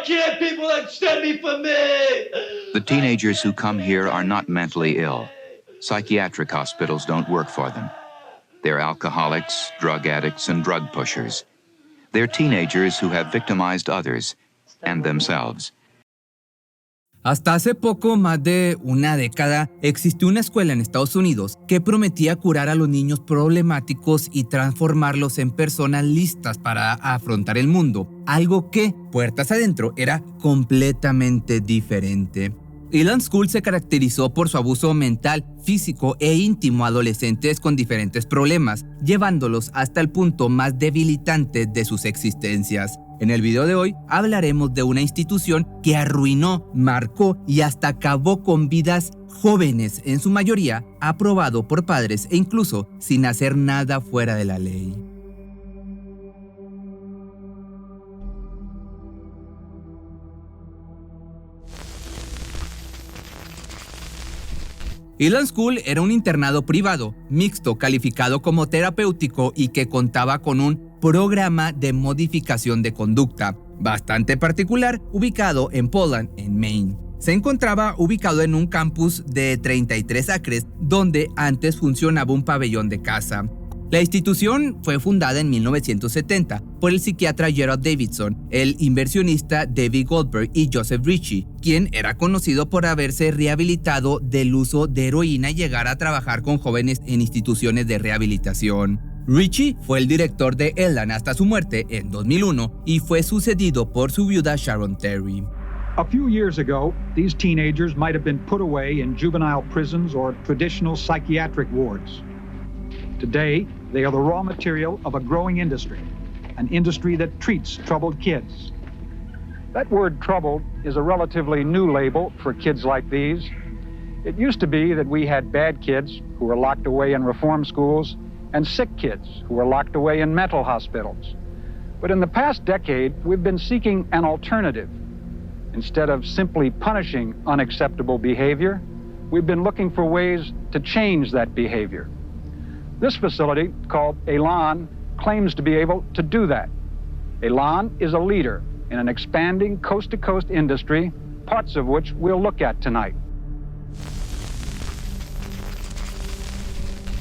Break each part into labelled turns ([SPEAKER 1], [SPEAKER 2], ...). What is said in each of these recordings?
[SPEAKER 1] can't people extend me for me?
[SPEAKER 2] The teenagers who come here are not mentally ill. Psychiatric hospitals don't work for them. They're alcoholics, drug addicts, and drug pushers. They're teenagers who have victimized others and themselves.
[SPEAKER 3] Hasta hace poco, más de una década, existió una escuela en Estados Unidos que prometía curar a los niños problemáticos y transformarlos en personas listas para afrontar el mundo, algo que, puertas adentro, era completamente diferente. Elan School se caracterizó por su abuso mental, físico e íntimo a adolescentes con diferentes problemas, llevándolos hasta el punto más debilitante de sus existencias. En el video de hoy hablaremos de una institución que arruinó, marcó y hasta acabó con vidas jóvenes, en su mayoría aprobado por padres e incluso sin hacer nada fuera de la ley. Elan School era un internado privado, mixto, calificado como terapéutico y que contaba con un programa de modificación de conducta, bastante particular, ubicado en Portland, en Maine. Se encontraba ubicado en un campus de 33 acres, donde antes funcionaba un pabellón de caza. La institución fue fundada en 1970 por el psiquiatra Gerald Davidson, el inversionista David Goldberg y Joseph Ritchie, quien era conocido por haberse rehabilitado del uso de heroína y llegar a trabajar con jóvenes en instituciones de rehabilitación. Ritchie fue el director de Elan hasta su muerte en 2001 y fue sucedido por su viuda Sharon Terry.
[SPEAKER 4] A few years ago, these teenagers might have been put away in juvenile prisons or traditional psychiatric wards. Today, they are the raw material of a growing industry, an industry that treats troubled kids. That word troubled is a relatively new label for kids like these. It used to be that we had bad kids who were locked away in reform schools and sick kids who were locked away in mental hospitals. But in the past decade, we've been seeking an alternative. Instead of simply punishing unacceptable behavior, we've been looking for ways to change that behavior. This facility, called Elan, claims to be able to do that. Elan is a leader in an expanding coast-to-coast industry, parts of which we'll look at tonight.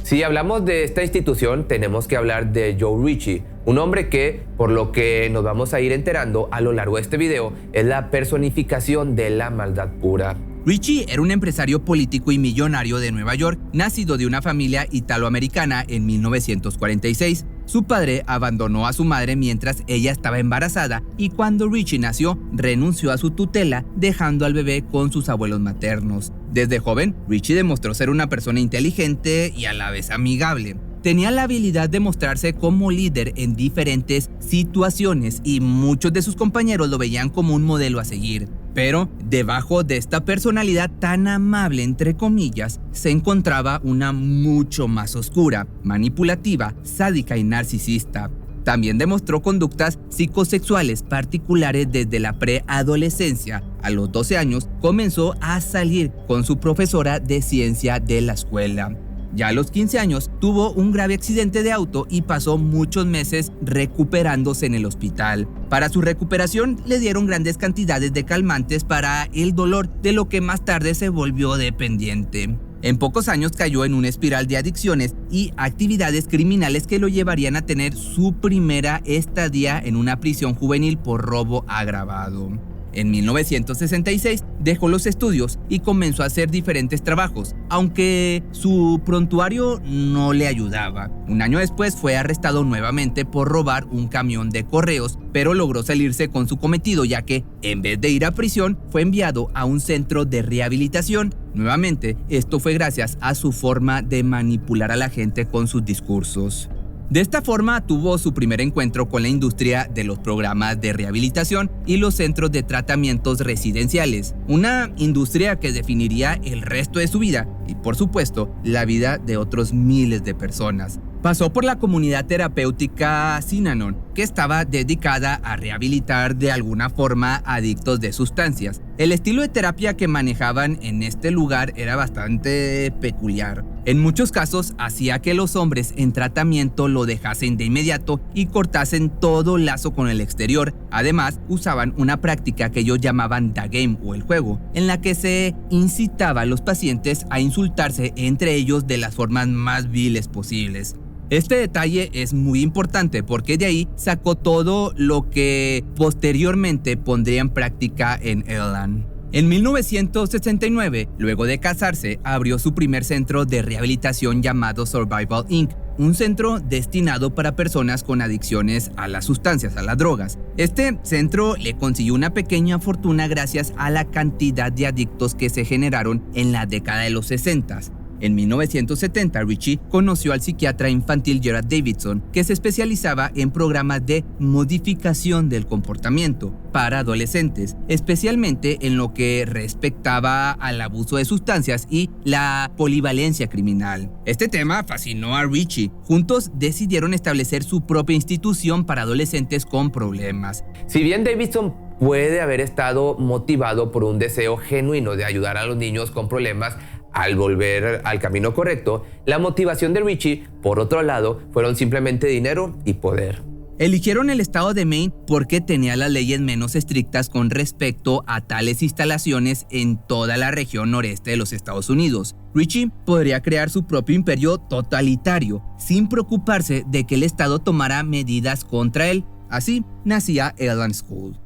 [SPEAKER 5] Si hablamos de esta institución, tenemos que hablar de Joe Ritchie, un hombre que, por lo que nos vamos a ir enterando a lo largo de este video, es la personificación de la maldad pura.
[SPEAKER 3] Ritchie era un empresario político y millonario de Nueva York, nacido de una familia italoamericana en 1946. Su padre abandonó a su madre mientras ella estaba embarazada y cuando Ritchie nació, renunció a su tutela, dejando al bebé con sus abuelos maternos. Desde joven, Ritchie demostró ser una persona inteligente y a la vez amigable. Tenía la habilidad de mostrarse como líder en diferentes situaciones y muchos de sus compañeros lo veían como un modelo a seguir. Pero debajo de esta personalidad tan amable, entre comillas, se encontraba una mucho más oscura, manipulativa, sádica y narcisista. También demostró conductas psicosexuales particulares desde la preadolescencia. A los 12 años comenzó a salir con su profesora de ciencia de la escuela. Ya a los 15 años tuvo un grave accidente de auto y pasó muchos meses recuperándose en el hospital. Para su recuperación le dieron grandes cantidades de calmantes para el dolor, de lo que más tarde se volvió dependiente. En pocos años cayó en una espiral de adicciones y actividades criminales que lo llevarían a tener su primera estadía en una prisión juvenil por robo agravado. En 1966 dejó los estudios y comenzó a hacer diferentes trabajos, aunque su prontuario no le ayudaba. Un año después fue arrestado nuevamente por robar un camión de correos, pero logró salirse con su cometido, ya que en vez de ir a prisión fue enviado a un centro de rehabilitación. Nuevamente, esto fue gracias a su forma de manipular a la gente con sus discursos. De esta forma tuvo su primer encuentro con la industria de los programas de rehabilitación y los centros de tratamientos residenciales, una industria que definiría el resto de su vida y, por supuesto, la vida de otros miles de personas. Pasó por la comunidad terapéutica Synanon, que estaba dedicada a rehabilitar de alguna forma adictos de sustancias. El estilo de terapia que manejaban en este lugar era bastante peculiar. En muchos casos hacía que los hombres en tratamiento lo dejasen de inmediato y cortasen todo lazo con el exterior. Además, usaban una práctica que ellos llamaban the game o el juego, en la que se incitaba a los pacientes a insultarse entre ellos de las formas más viles posibles. Este detalle es muy importante porque de ahí sacó todo lo que posteriormente pondría en práctica en Ireland. En 1969, luego de casarse, abrió su primer centro de rehabilitación llamado Survival Inc., un centro destinado para personas con adicciones a las sustancias, a las drogas. Este centro le consiguió una pequeña fortuna gracias a la cantidad de adictos que se generaron en la década de los 60. En 1970, Ritchie conoció al psiquiatra infantil Gerard Davidson, que se especializaba en programas de modificación del comportamiento para adolescentes, especialmente en lo que respectaba al abuso de sustancias y la polivalencia criminal. Este tema fascinó a Ritchie. Juntos decidieron establecer su propia institución para adolescentes con problemas.
[SPEAKER 5] Si bien Davidson puede haber estado motivado por un deseo genuino de ayudar a los niños con problemas, al volver al camino correcto, la motivación de Ritchie, por otro lado, fueron simplemente dinero y poder.
[SPEAKER 3] Eligieron el estado de Maine porque tenía las leyes menos estrictas con respecto a tales instalaciones en toda la región noreste de los Estados Unidos. Ritchie podría crear su propio imperio totalitario sin preocuparse de que el estado tomara medidas contra él. Así nacía Elan School.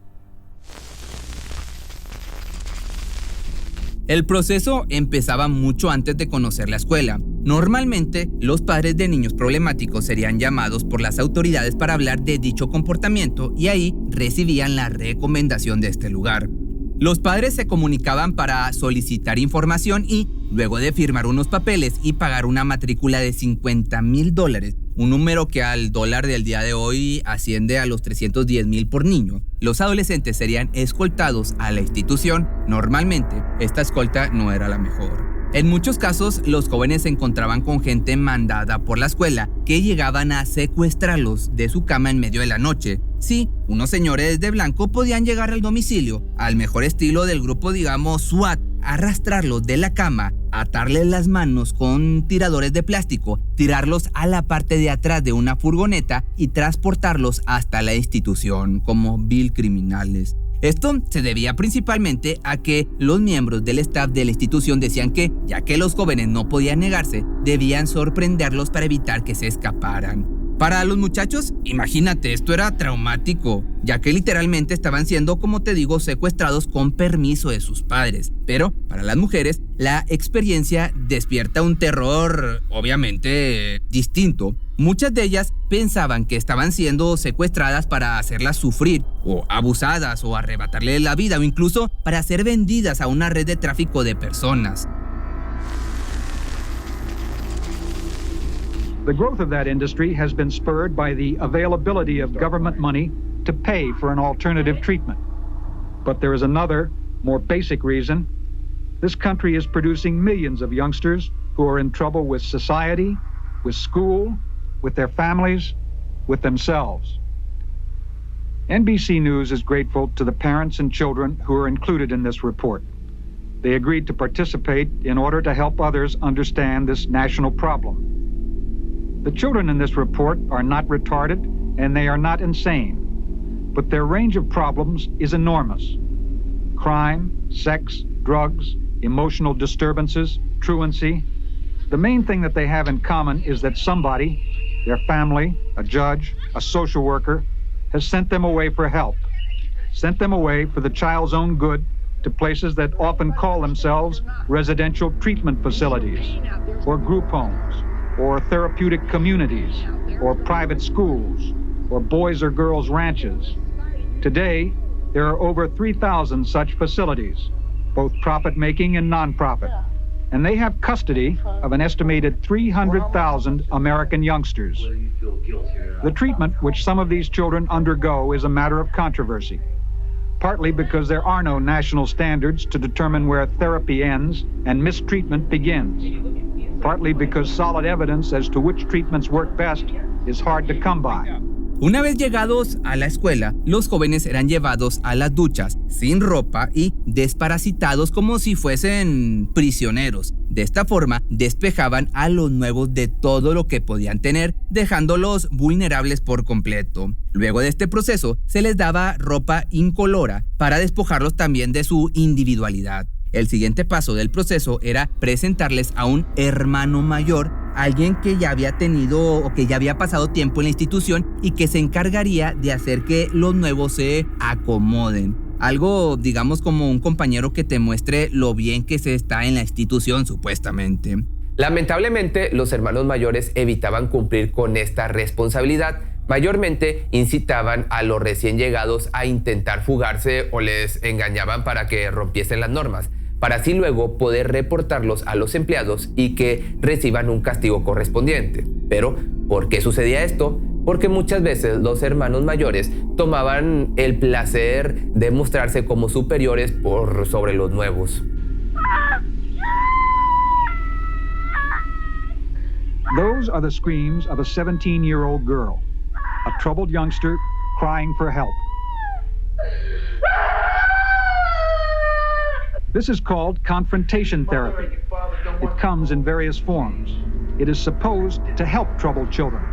[SPEAKER 3] El proceso empezaba mucho antes de conocer la escuela. Normalmente, los padres de niños problemáticos serían llamados por las autoridades para hablar de dicho comportamiento y ahí recibían la recomendación de este lugar. Los padres se comunicaban para solicitar información y, luego de firmar unos papeles y pagar una matrícula de $50,000, un número que al dólar del día de hoy asciende a los $310,000 por niño, los adolescentes serían escoltados a la institución. Normalmente, esta escolta no era la mejor. En muchos casos, los jóvenes se encontraban con gente mandada por la escuela que llegaban a secuestrarlos de su cama en medio de la noche. Sí, unos señores de blanco podían llegar al domicilio, al mejor estilo del grupo, digamos, SWAT, arrastrarlos de la cama, atarles las manos con tiradores de plástico, tirarlos a la parte de atrás de una furgoneta y transportarlos hasta la institución como vil criminales. Esto se debía principalmente a que los miembros del staff de la institución decían que, ya que los jóvenes no podían negarse, debían sorprenderlos para evitar que se escaparan. Para los muchachos, imagínate, esto era traumático, ya que literalmente estaban siendo, como te digo, secuestrados con permiso de sus padres. Pero para las mujeres, la experiencia despierta un terror, obviamente, distinto. Muchas de ellas pensaban que estaban siendo secuestradas para hacerlas sufrir, o abusadas, o arrebatarles la vida, o incluso para ser vendidas a una red de tráfico de personas.
[SPEAKER 4] The growth of that industry has been spurred by the availability of government money to pay for an alternative treatment. But there is another, more basic reason. This country is producing millions of youngsters who are in trouble with society, with school, with their families, with themselves. NBC News is grateful to the parents and children who are included in this report. They agreed to participate in order to help others understand this national problem. The children in this report are not retarded and they are not insane, but their range of problems is enormous. Crime, sex, drugs, emotional disturbances, truancy. The main thing that they have in common is that somebody, their family, a judge, a social worker, has sent them away for help, sent them away for the child's own good to places that often call themselves residential treatment facilities, or group homes, or therapeutic communities, or private schools, or boys or girls ranches. Today, there are over 3,000 such facilities, both profit-making and non-profit, and they have custody of an estimated 300,000 American youngsters. The treatment which some of these children undergo is a matter of controversy, partly because there are no national standards to determine where therapy ends and mistreatment begins, partly because solid evidence as to which treatments work best is hard to come by.
[SPEAKER 3] Una vez llegados a la escuela, los jóvenes eran llevados a las duchas sin ropa y desparasitados como si fuesen prisioneros. De esta forma, despejaban a los nuevos de todo lo que podían tener, dejándolos vulnerables por completo. Luego de este proceso, se les daba ropa incolora para despojarlos también de su individualidad. El siguiente paso del proceso era presentarles a un hermano mayor, alguien que ya había tenido o que ya había pasado tiempo en la institución y que se encargaría de hacer que los nuevos se acomoden. Algo, digamos, como un compañero que te muestre lo bien que se está en la institución, supuestamente.
[SPEAKER 5] Lamentablemente, los hermanos mayores evitaban cumplir con esta responsabilidad. Mayormente incitaban a los recién llegados a intentar fugarse o les engañaban para que rompiesen las normas, para así luego poder reportarlos a los empleados y que reciban un castigo correspondiente. Pero, ¿por qué sucedía esto? Porque muchas veces los hermanos mayores tomaban el placer de mostrarse como superiores por sobre los nuevos.
[SPEAKER 4] Those are the screams of a 17-year-old girl, a troubled youngster crying for help. This is called confrontation therapy. It comes in various forms. It is supposed to help troubled children.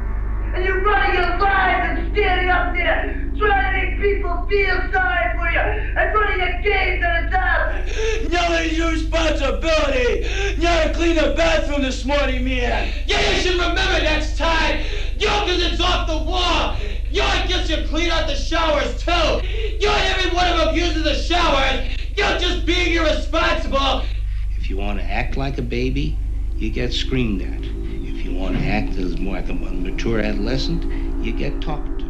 [SPEAKER 1] And you're running your lives and standing up there trying to make people feel sorry for you and running a game that is out. Yelling your responsibility. You had to clean the bathroom this morning, man. Yeah, you should remember next time. Because it's off the wall. I guess you clean out the showers too. Every one of them uses the showers. You're just being irresponsible.
[SPEAKER 6] If you want to act like a baby, you get screamed at. If you want to act as more like a mature adolescent, you get talked to.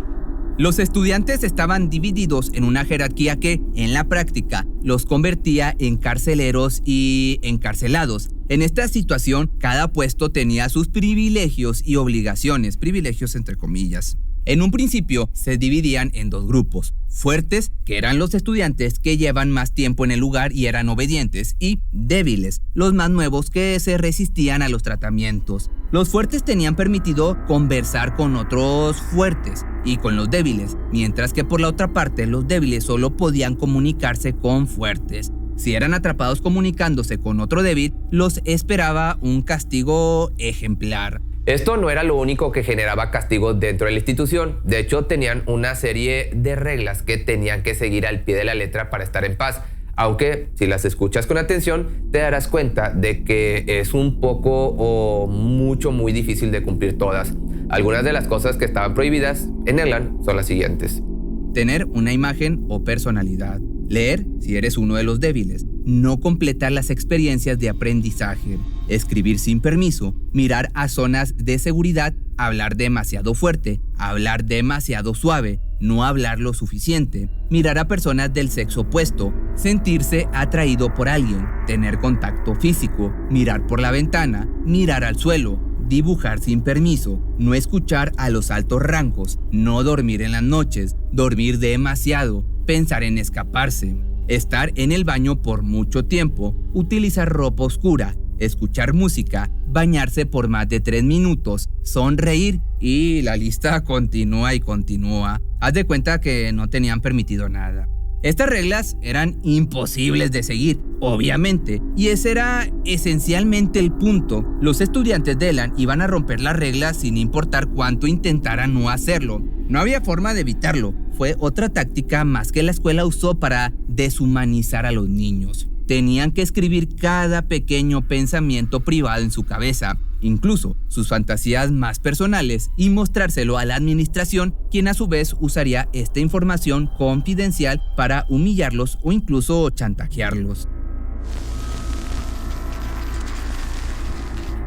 [SPEAKER 3] Los estudiantes estaban divididos en una jerarquía que, en la práctica, los convertía en carceleros y encarcelados. En esta situación, cada puesto tenía sus privilegios y obligaciones, privilegios entre comillas. En un principio se dividían en dos grupos: fuertes, que eran los estudiantes que llevan más tiempo en el lugar y eran obedientes, y débiles, los más nuevos que se resistían a los tratamientos. Los fuertes tenían permitido conversar con otros fuertes y con los débiles, mientras que por la otra parte los débiles solo podían comunicarse con fuertes. Si eran atrapados comunicándose con otro débil, los esperaba un castigo ejemplar.
[SPEAKER 5] Esto no era lo único que generaba castigos dentro de la institución. De hecho, tenían una serie de reglas que tenían que seguir al pie de la letra para estar en paz. Aunque, si las escuchas con atención, te darás cuenta de que es un poco o mucho muy difícil de cumplir todas. Algunas de las cosas que estaban prohibidas en Erland son las siguientes.
[SPEAKER 3] Tener una imagen o personalidad. Leer si eres uno de los débiles. No completar las experiencias de aprendizaje. Escribir sin permiso. Mirar a zonas de seguridad. Hablar demasiado fuerte. Hablar demasiado suave. No hablar lo suficiente. Mirar a personas del sexo opuesto. Sentirse atraído por alguien. Tener contacto físico. Mirar por la ventana. Mirar al suelo. Dibujar sin permiso, no escuchar a los altos rangos, no dormir en las noches, dormir demasiado, pensar en escaparse, estar en el baño por mucho tiempo, utilizar ropa oscura, escuchar música, bañarse por más de 3 minutos, sonreír y la lista continúa y continúa. Haz de cuenta que no tenían permitido nada. Estas reglas eran imposibles de seguir, obviamente, y ese era esencialmente el punto. Los estudiantes de Erland iban a romper las reglas sin importar cuánto intentaran no hacerlo. No había forma de evitarlo. Fue otra táctica más que la escuela usó para deshumanizar a los niños. Tenían que escribir cada pequeño pensamiento privado en su cabeza, incluso sus fantasías más personales, y mostrárselo a la administración, quien a su vez usaría esta información confidencial para humillarlos o incluso chantajearlos.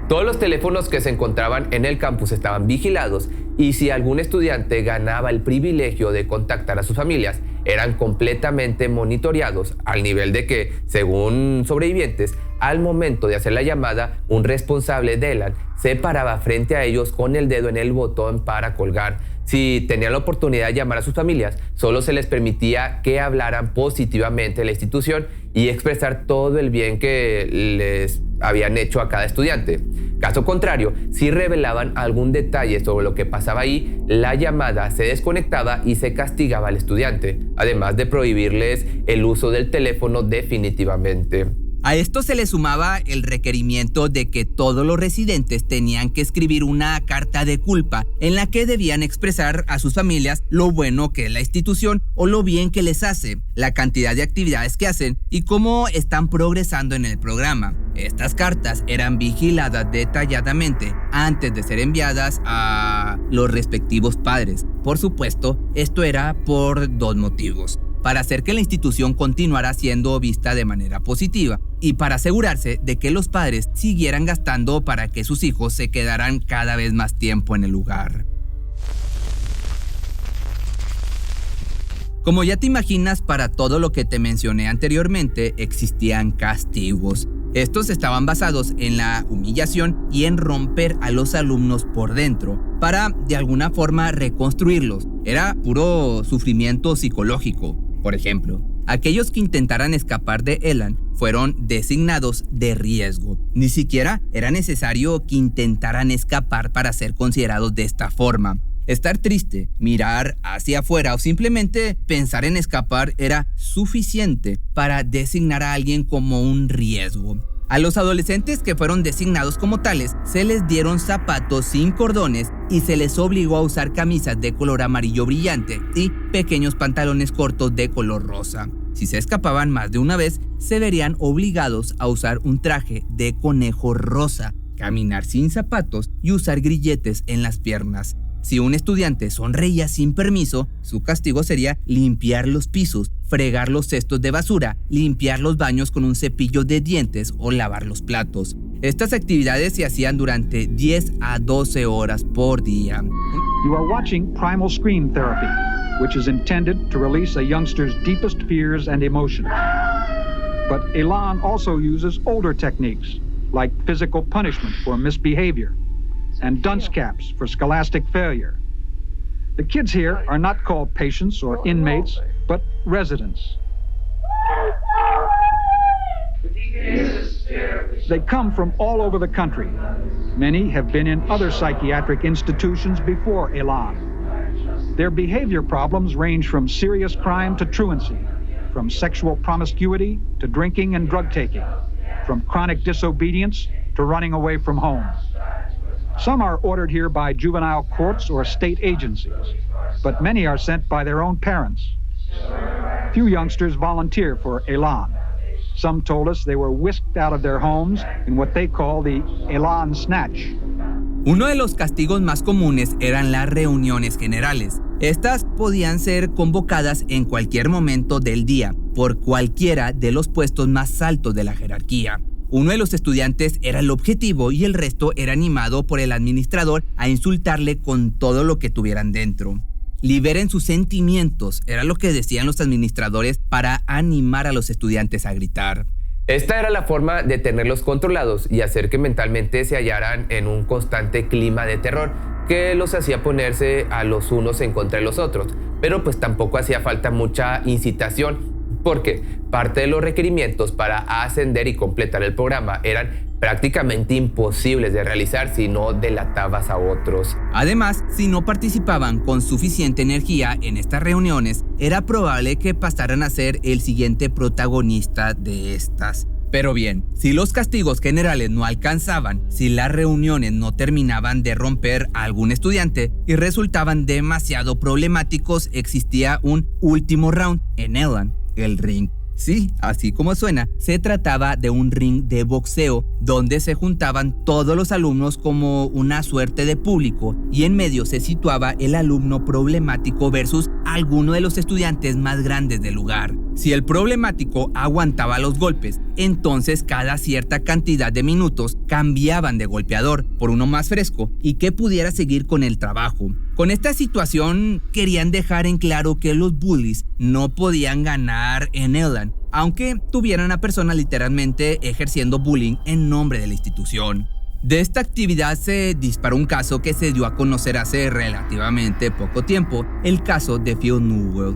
[SPEAKER 5] Todos los teléfonos que se encontraban en el campus estaban vigilados y si algún estudiante ganaba el privilegio de contactar a sus familias, eran completamente monitoreados al nivel de que, según sobrevivientes, al momento de hacer la llamada, un responsable de Erland se paraba frente a ellos con el dedo en el botón para colgar. Si tenían la oportunidad de llamar a sus familias, solo se les permitía que hablaran positivamente de la institución y expresar todo el bien que les habían hecho a cada estudiante. Caso contrario, si revelaban algún detalle sobre lo que pasaba ahí, la llamada se desconectaba y se castigaba al estudiante, además de prohibirles el uso del teléfono definitivamente.
[SPEAKER 3] A esto se le sumaba el requerimiento de que todos los residentes tenían que escribir una carta de culpa en la que debían expresar a sus familias lo bueno que es la institución o lo bien que les hace, la cantidad de actividades que hacen y cómo están progresando en el programa. Estas cartas eran vigiladas detalladamente antes de ser enviadas a los respectivos padres. Por supuesto, esto era por dos motivos: para hacer que la institución continuara siendo vista de manera positiva y para asegurarse de que los padres siguieran gastando para que sus hijos se quedaran cada vez más tiempo en el lugar. Como ya te imaginas, para todo lo que te mencioné anteriormente existían castigos. Estos estaban basados en la humillación y en romper a los alumnos por dentro para de alguna forma reconstruirlos. Era puro sufrimiento psicológico. Por ejemplo, aquellos que intentaran escapar de Elan fueron designados de riesgo. Ni siquiera era necesario que intentaran escapar para ser considerados de esta forma. Estar triste, mirar hacia afuera o simplemente pensar en escapar era suficiente para designar a alguien como un riesgo. A los adolescentes que fueron designados como tales se les dieron zapatos sin cordones y se les obligó a usar camisas de color amarillo brillante y pequeños pantalones cortos de color rosa. Si se escapaban más de una vez, se verían obligados a usar un traje de conejo rosa, caminar sin zapatos y usar grilletes en las piernas. Si un estudiante sonreía sin permiso, su castigo sería limpiar los pisos, fregar los cestos de basura, limpiar los baños con un cepillo de dientes o lavar los platos. Estas actividades se hacían durante 10 a 12 horas por día.
[SPEAKER 4] You are watching Primal Scream Therapy, which is intended to release a youngster's deepest fears and emotions. But Elan also uses older techniques, like physical punishment for misbehavior and dunce caps for scholastic failure. The kids here are not called patients or inmates, but residents. They come from all over the country. Many have been in other psychiatric institutions before Elan. Their behavior problems range from serious crime to truancy, from sexual promiscuity to drinking and drug taking, from chronic disobedience to running away from home. Some are ordered here by juvenile courts or state agencies, but many are sent by their own parents. Few youngsters volunteer for Elan. Some told us they were whisked out of their homes in what they call the Elan Snatch.
[SPEAKER 3] Uno de los castigos más comunes eran las reuniones generales. Estas podían ser convocadas en cualquier momento del día, por cualquiera de los puestos más altos de la jerarquía. Uno de los estudiantes era el objetivo y el resto era animado por el administrador a insultarle con todo lo que tuvieran dentro. Liberen sus sentimientos, era lo que decían los administradores para animar a los estudiantes a gritar.
[SPEAKER 5] Esta era la forma de tenerlos controlados y hacer que mentalmente se hallaran en un constante clima de terror que los hacía ponerse a los unos en contra de los otros. Pero pues tampoco hacía falta mucha incitación, porque parte de los requerimientos para ascender y completar el programa eran prácticamente imposibles de realizar si no delatabas a otros.
[SPEAKER 3] Además, si no participaban con suficiente energía en estas reuniones, era probable que pasaran a ser el siguiente protagonista de estas. Pero bien, si los castigos generales no alcanzaban, si las reuniones no terminaban de romper a algún estudiante y resultaban demasiado problemáticos, existía un último round en Elan, el ring. Sí, así como suena, se trataba de un ring de boxeo donde se juntaban todos los alumnos como una suerte de público y en medio se situaba el alumno problemático versus alguno de los estudiantes más grandes del lugar. Si el problemático aguantaba los golpes, entonces cada cierta cantidad de minutos cambiaban de golpeador por uno más fresco y que pudiera seguir con el trabajo. Con esta situación querían dejar en claro que los bullies no podían ganar en Elan, aunque tuvieran a personas literalmente ejerciendo bullying en nombre de la institución. De esta actividad se disparó un caso que se dio a conocer hace relativamente poco tiempo, el caso de Phil Newell.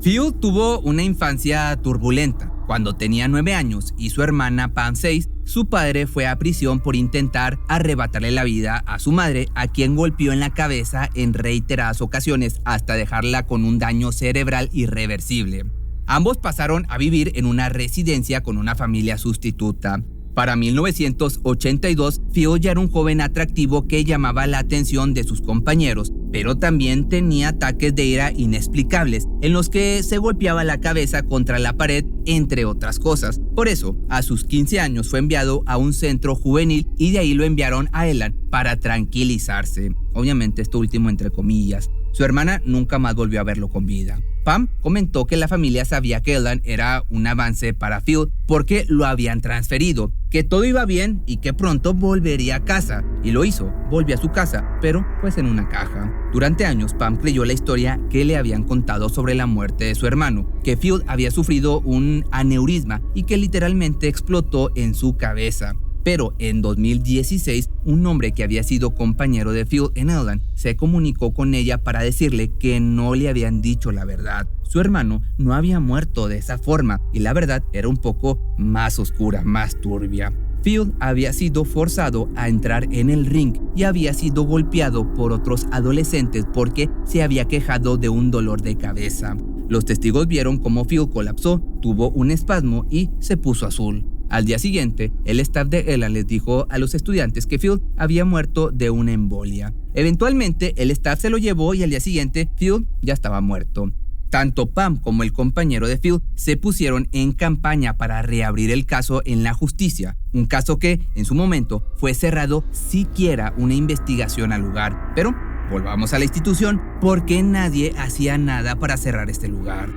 [SPEAKER 3] Phil tuvo una infancia turbulenta. Cuando tenía 9 años y su hermana Pam 6, su padre fue a prisión por intentar arrebatarle la vida a su madre, a quien golpeó en la cabeza en reiteradas ocasiones hasta dejarla con un daño cerebral irreversible. Ambos pasaron a vivir en una residencia con una familia sustituta. Para 1982, Phil ya era un joven atractivo que llamaba la atención de sus compañeros, pero también tenía ataques de ira inexplicables, en los que se golpeaba la cabeza contra la pared, entre otras cosas. Por eso, a sus 15 años fue enviado a un centro juvenil y de ahí lo enviaron a Elland para tranquilizarse. Obviamente esto último entre comillas. Su hermana nunca más volvió a verlo con vida. Pam comentó que la familia sabía que Elland era un avance para Phil porque lo habían transferido, que todo iba bien y que pronto volvería a casa. Y lo hizo, volvió a su casa, pero pues en una caja. Durante años, Pam creyó la historia que le habían contado sobre la muerte de su hermano, que Phil había sufrido un aneurisma y que literalmente explotó en su cabeza. Pero en 2016, un hombre que había sido compañero de Phil en Elland se comunicó con ella para decirle que no le habían dicho la verdad. Su hermano no había muerto de esa forma y la verdad era un poco más oscura, más turbia. Phil había sido forzado a entrar en el ring y había sido golpeado por otros adolescentes porque se había quejado de un dolor de cabeza. Los testigos vieron cómo Phil colapsó, tuvo un espasmo y se puso azul. Al día siguiente, el staff de Elland les dijo a los estudiantes que Phil había muerto de una embolia. Eventualmente, el staff se lo llevó y al día siguiente, Phil ya estaba muerto. Tanto Pam como el compañero de Phil se pusieron en campaña para reabrir el caso en la justicia, un caso que, en su momento, fue cerrado siquiera una investigación al lugar. Pero volvamos a la institución, porque nadie hacía nada para cerrar este lugar.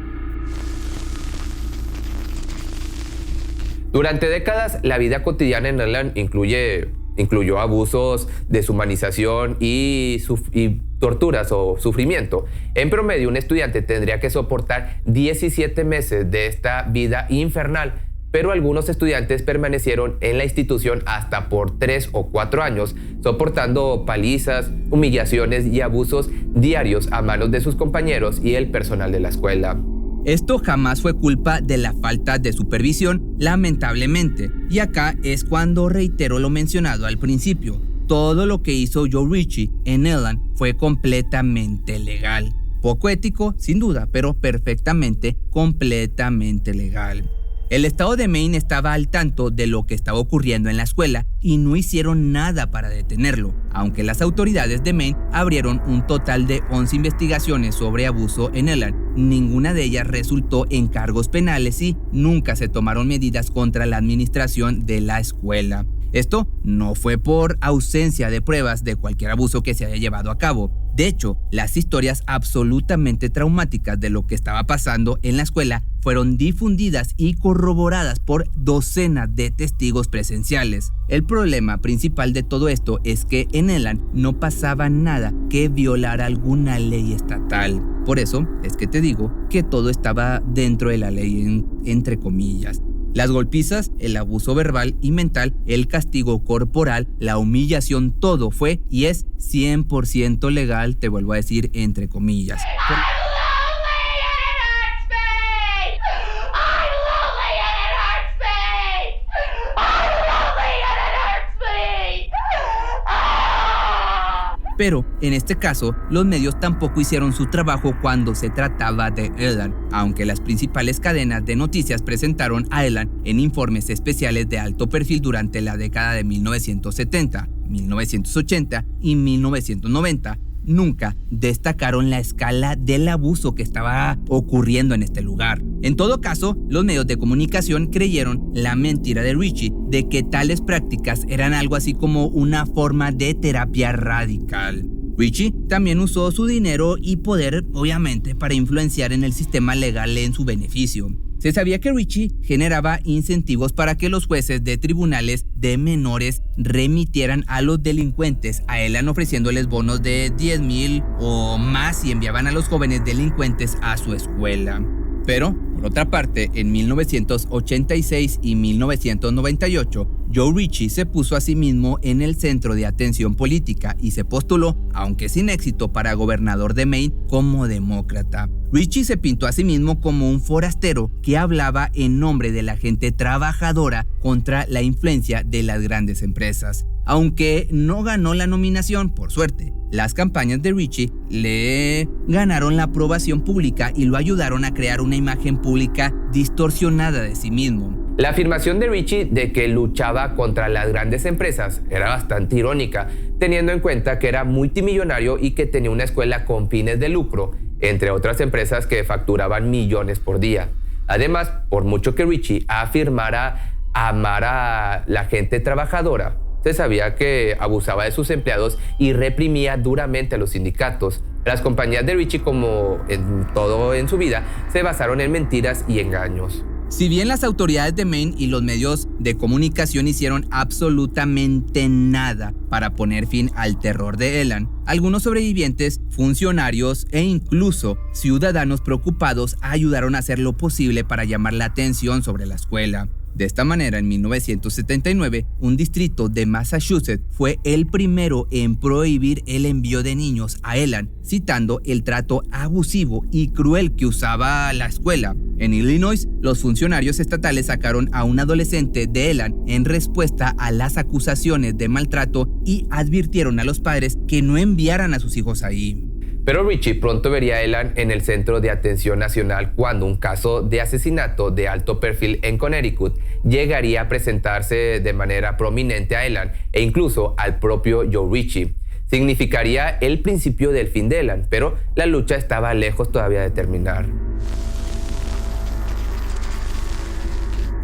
[SPEAKER 5] Durante décadas, la vida cotidiana en Elland incluyó abusos, deshumanización y torturas o sufrimiento. En promedio, un estudiante tendría que soportar 17 meses de esta vida infernal, pero algunos estudiantes permanecieron en la institución hasta por 3 o 4 años, soportando palizas, humillaciones y abusos diarios a manos de sus compañeros y el personal de la escuela.
[SPEAKER 3] Esto jamás fue culpa de la falta de supervisión, lamentablemente. Y acá es cuando reitero lo mencionado al principio. Todo lo que hizo Joe Ritchie en Elland fue completamente legal. Poco ético, sin duda, pero perfectamente, completamente legal. El estado de Maine estaba al tanto de lo que estaba ocurriendo en la escuela y no hicieron nada para detenerlo, aunque las autoridades de Maine abrieron un total de 11 investigaciones sobre abuso en Elland. Ninguna de ellas resultó en cargos penales y nunca se tomaron medidas contra la administración de la escuela. Esto no fue por ausencia de pruebas de cualquier abuso que se haya llevado a cabo. De hecho, las historias absolutamente traumáticas de lo que estaba pasando en la escuela fueron difundidas y corroboradas por docenas de testigos presenciales. El problema principal de todo esto es que en Elland no pasaba nada que violara alguna ley estatal. Por eso es que te digo que todo estaba dentro de la ley, entre comillas. Las golpizas, el abuso verbal y mental, el castigo corporal, la humillación, todo fue y es 100% legal, te vuelvo a decir entre comillas. Pero, en este caso, los medios tampoco hicieron su trabajo cuando se trataba de Elland, aunque las principales cadenas de noticias presentaron a Elland en informes especiales de alto perfil durante la década de 1970, 1980 y 1990. Nunca destacaron la escala del abuso que estaba ocurriendo en este lugar. En todo caso, los medios de comunicación creyeron la mentira de Ritchie de que tales prácticas eran algo así como una forma de terapia radical. Ritchie también usó su dinero y poder, obviamente, para influenciar en el sistema legal en su beneficio. Se sabía que Ritchie generaba incentivos para que los jueces de tribunales de menores remitieran a los delincuentes a Elland ofreciéndoles bonos de 10,000 o más y enviaban a los jóvenes delincuentes a su escuela. Pero, por otra parte, en 1986 y 1998, Joe Ritchie se puso a sí mismo en el centro de atención política y se postuló, aunque sin éxito, para gobernador de Maine como demócrata. Ritchie se pintó a sí mismo como un forastero que hablaba en nombre de la gente trabajadora contra la influencia de las grandes empresas. Aunque no ganó la nominación, por suerte, las campañas de Richie le ganaron la aprobación pública y lo ayudaron a crear una imagen pública distorsionada de sí mismo.
[SPEAKER 5] La afirmación de Richie de que luchaba contra las grandes empresas era bastante irónica, teniendo en cuenta que era multimillonario y que tenía una escuela con fines de lucro, entre otras empresas que facturaban millones por día. Además, por mucho que Richie afirmara amar a la gente trabajadora, se sabía que abusaba de sus empleados y reprimía duramente a los sindicatos. Las compañías de Richie, como en todo en su vida, se basaron en mentiras y engaños.
[SPEAKER 3] Si bien las autoridades de Maine y los medios de comunicación hicieron absolutamente nada para poner fin al terror de Elan, algunos sobrevivientes, funcionarios e incluso ciudadanos preocupados ayudaron a hacer lo posible para llamar la atención sobre la escuela. De esta manera, en 1979, un distrito de Massachusetts fue el primero en prohibir el envío de niños a Elan, citando el trato abusivo y cruel que usaba la escuela. En Illinois, los funcionarios estatales sacaron a un adolescente de Elan en respuesta a las acusaciones de maltrato y advirtieron a los padres que no enviaran a sus hijos ahí.
[SPEAKER 5] Pero Richie pronto vería a Elan en el centro de atención nacional cuando un caso de asesinato de alto perfil en Connecticut llegaría a presentarse de manera prominente a Elan e incluso al propio Joe Ritchie. Significaría el principio del fin de Elan, pero la lucha estaba lejos todavía de terminar.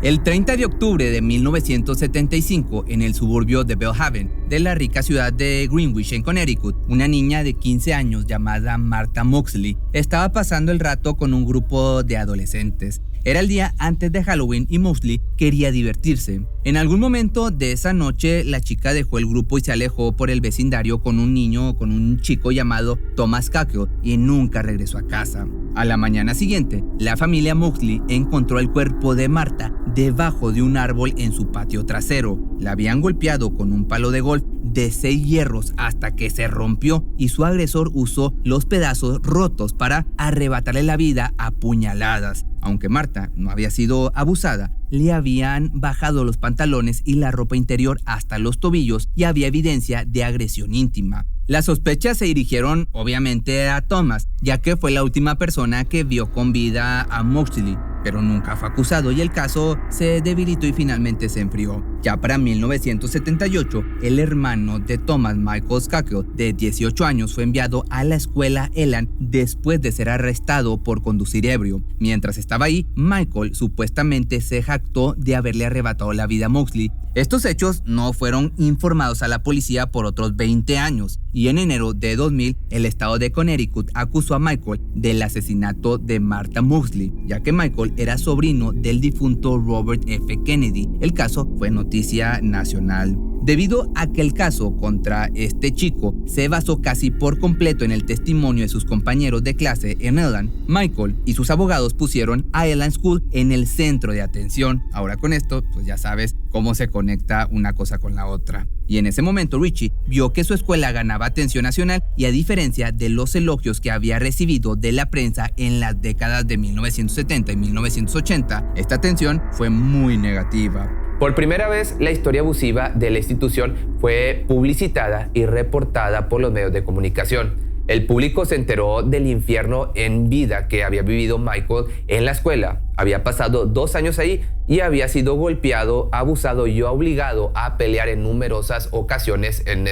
[SPEAKER 3] El 30 de octubre de 1975, en el suburbio de Belhaven, de la rica ciudad de Greenwich, en Connecticut, una niña de 15 años llamada Martha Moxley estaba pasando el rato con un grupo de adolescentes. Era el día antes de Halloween y Moxley quería divertirse. En algún momento de esa noche, la chica dejó el grupo y se alejó por el vecindario con un chico llamado Thomas Cackle y nunca regresó a casa. A la mañana siguiente, la familia Moxley encontró el cuerpo de Martha debajo de un árbol en su patio trasero. La habían golpeado con un palo de golf de 6 hierros hasta que se rompió y su agresor usó los pedazos rotos para arrebatarle la vida a puñaladas. Aunque Martha no había sido abusada, le habían bajado los pantalones y la ropa interior hasta los tobillos y había evidencia de agresión íntima. Las sospechas se dirigieron obviamente a Thomas, ya que fue la última persona que vio con vida a Moxley, pero nunca fue acusado y el caso se debilitó y finalmente se enfrió. Ya para 1978, el hermano de Thomas, Michael Cackle, de 18 años, fue enviado a la escuela Elan después de ser arrestado por conducir ebrio. Mientras estaba ahí, Michael supuestamente se jactó de haberle arrebatado la vida a Moxley. Estos hechos no fueron informados a la policía por otros 20 años y en enero de 2000 el estado de Connecticut acusó a Michael del asesinato de Martha Moxley, ya que Michael era sobrino del difunto Robert F. Kennedy. El caso fue noticia nacional. Debido a que el caso contra este chico se basó casi por completo en el testimonio de sus compañeros de clase en Elan, Michael y sus abogados pusieron a Elan School en el centro de atención. Ahora con esto, pues ya sabes cómo se conecta una cosa con la otra. Y en ese momento Richie vio que su escuela ganaba atención nacional y a diferencia de los elogios que había recibido de la prensa en las décadas de 1970 y 1980, esta atención fue muy negativa.
[SPEAKER 5] Por primera vez, la historia abusiva de la institución fue publicitada y reportada por los medios de comunicación. El público se enteró del infierno en vida que había vivido Michael en la escuela. Había pasado 2 años ahí y había sido golpeado, abusado y obligado a pelear en numerosas ocasiones en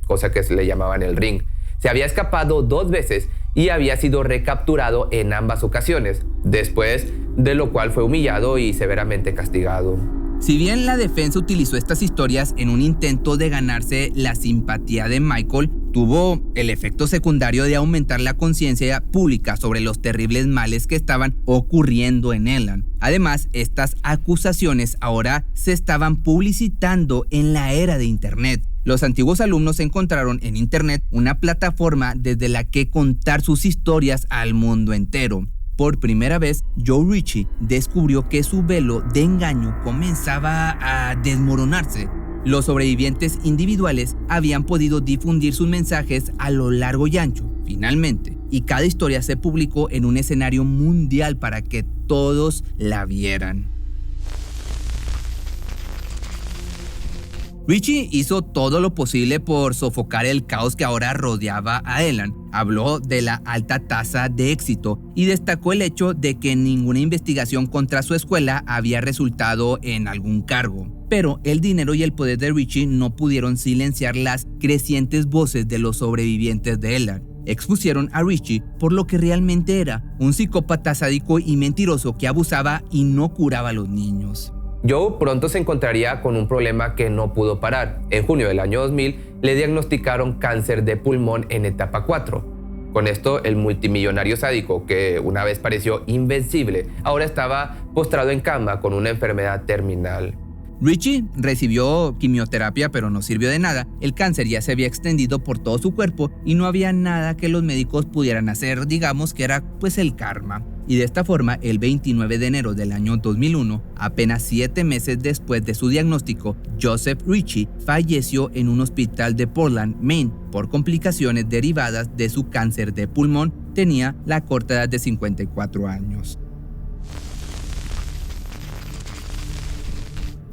[SPEAKER 5] cosa que se le llamaban el ring. Se había escapado 2 veces y había sido recapturado en ambas ocasiones, después de lo cual fue humillado y severamente castigado.
[SPEAKER 3] Si bien la defensa utilizó estas historias en un intento de ganarse la simpatía de Michael, tuvo el efecto secundario de aumentar la conciencia pública sobre los terribles males que estaban ocurriendo en Elan. Además, estas acusaciones ahora se estaban publicitando en la era de Internet. Los antiguos alumnos encontraron en Internet una plataforma desde la que contar sus historias al mundo entero. Por primera vez, Joe Ritchie descubrió que su velo de engaño comenzaba a desmoronarse. Los sobrevivientes individuales habían podido difundir sus mensajes a lo largo y ancho, finalmente, y cada historia se publicó en un escenario mundial para que todos la vieran. Richie hizo todo lo posible por sofocar el caos que ahora rodeaba a Elan. Habló de la alta tasa de éxito y destacó el hecho de que ninguna investigación contra su escuela había resultado en algún cargo. Pero el dinero y el poder de Richie no pudieron silenciar las crecientes voces de los sobrevivientes de Elan. Expusieron a Richie por lo que realmente era, un psicópata sádico y mentiroso que abusaba y no curaba a los niños.
[SPEAKER 5] Joe pronto se encontraría con un problema que no pudo parar. En junio del año 2000 le diagnosticaron cáncer de pulmón en etapa 4. Con esto, el multimillonario sádico, que una vez pareció invencible, ahora estaba postrado en cama con una enfermedad terminal.
[SPEAKER 3] Richie recibió quimioterapia pero no sirvió de nada. El cáncer ya se había extendido por todo su cuerpo y no había nada que los médicos pudieran hacer, digamos que era pues el karma. Y de esta forma, el 29 de enero del año 2001, apenas 7 meses después de su diagnóstico, Joseph Richie falleció en un hospital de Portland, Maine, por complicaciones derivadas de su cáncer de pulmón. Tenía la corta edad de 54 años.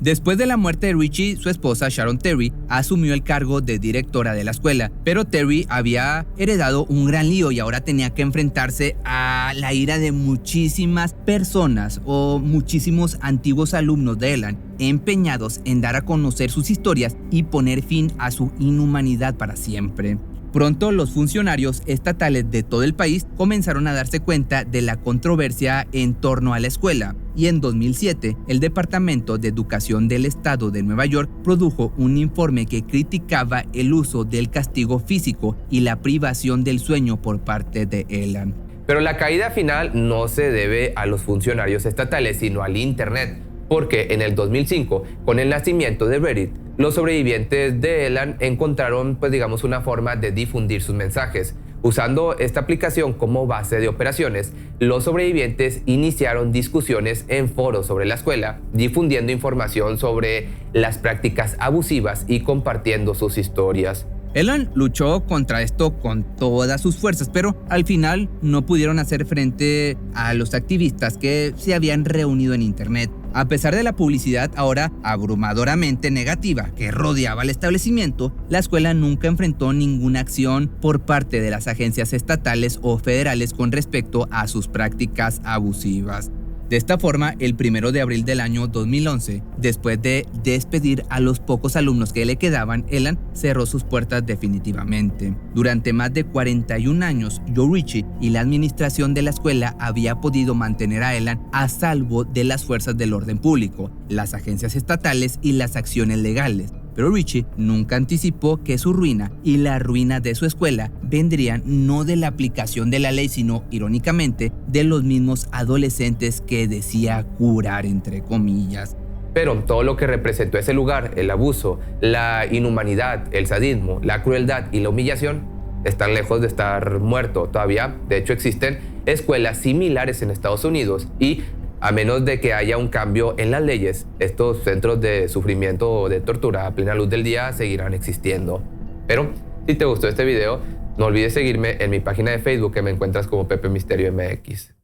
[SPEAKER 3] Después de la muerte de Richie, su esposa Sharon Terry asumió el cargo de directora de la escuela, pero Terry había heredado un gran lío y ahora tenía que enfrentarse a la ira de muchísimas personas o muchísimos antiguos alumnos de Elan, empeñados en dar a conocer sus historias y poner fin a su inhumanidad para siempre. Pronto los funcionarios estatales de todo el país comenzaron a darse cuenta de la controversia en torno a la escuela y en 2007 el Departamento de Educación del Estado de Nueva York produjo un informe que criticaba el uso del castigo físico y la privación del sueño por parte de Elan.
[SPEAKER 5] Pero la caída final no se debe a los funcionarios estatales, sino al Internet, porque en el 2005, con el nacimiento de Reddit, los sobrevivientes de Elan encontraron, una forma de difundir sus mensajes. Usando esta aplicación como base de operaciones, los sobrevivientes iniciaron discusiones en foros sobre la escuela, difundiendo información sobre las prácticas abusivas y compartiendo sus historias.
[SPEAKER 3] Elan luchó contra esto con todas sus fuerzas, pero al final no pudieron hacer frente a los activistas que se habían reunido en Internet. A pesar de la publicidad ahora abrumadoramente negativa que rodeaba el establecimiento, la escuela nunca enfrentó ninguna acción por parte de las agencias estatales o federales con respecto a sus prácticas abusivas. De esta forma, el 1 de abril del año 2011, después de despedir a los pocos alumnos que le quedaban, Elan cerró sus puertas definitivamente. Durante más de 41 años, Joe Richie y la administración de la escuela había podido mantener a Elan a salvo de las fuerzas del orden público, las agencias estatales y las acciones legales. Pero Richie nunca anticipó que su ruina y la ruina de su escuela vendrían no de la aplicación de la ley, sino, irónicamente, de los mismos adolescentes que decía curar, entre comillas.
[SPEAKER 5] Pero todo lo que representó ese lugar, el abuso, la inhumanidad, el sadismo, la crueldad y la humillación, están lejos de estar muerto todavía. De hecho, existen escuelas similares en Estados Unidos y a menos de que haya un cambio en las leyes, estos centros de sufrimiento o de tortura a plena luz del día seguirán existiendo. Pero si te gustó este video, no olvides seguirme en mi página de Facebook, que me encuentras como Pepe Misterio MX.